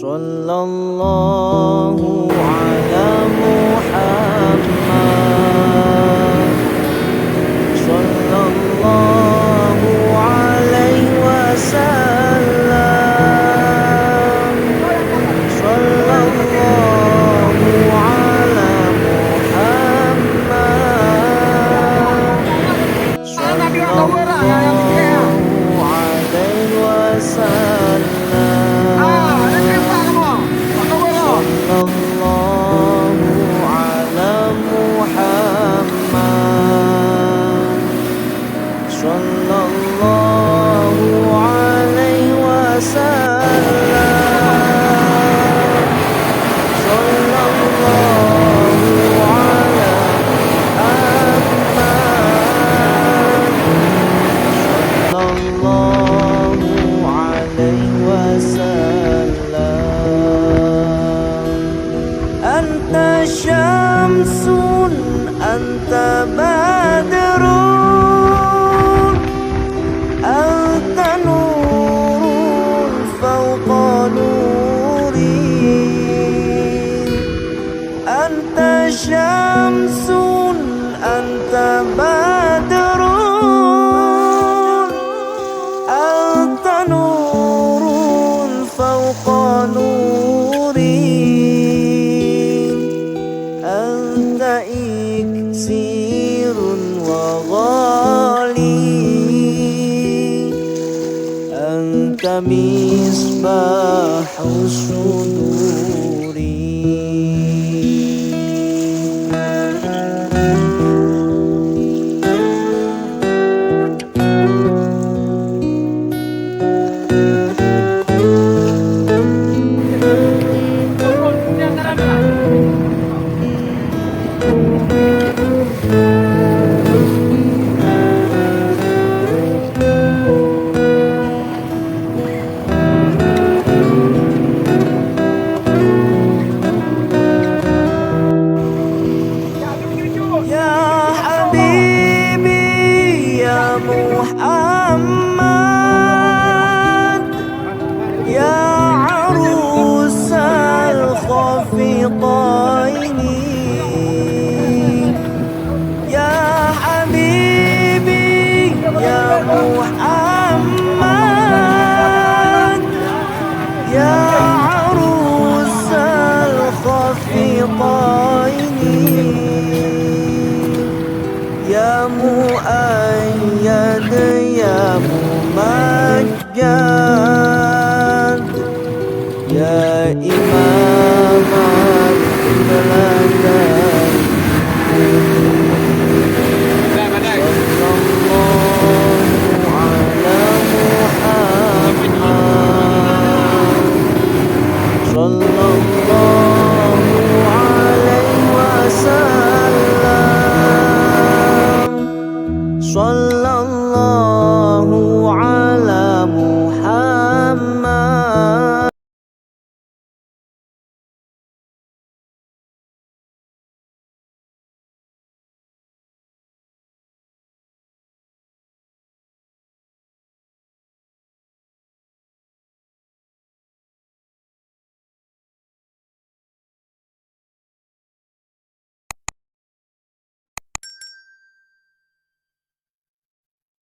Sallallahu ala Muhammad. Sallallahu alaihi wasallam. Sallallahu ala Muhammad. Sallallahu alaihi wasallam. Sallallahu ala Muhammad. Sallallahu alaihi wasallam. Sallallahu ala Muhammad. Sallallahu alaihi wasallam. Anta syamsun, anta badrun, anta nurun fawqa nurin. Anta syamsun, anta badrun, anta nurun fawqa nurin. Anta iksirun wa ghali, anta misbahus suduri. Ya Habibi ya Muhammad, ya arusal khafiqaini. Ya Habibi ya Muhammad, ya arusal khafiqaini. Ya muayyad ya mumajjad.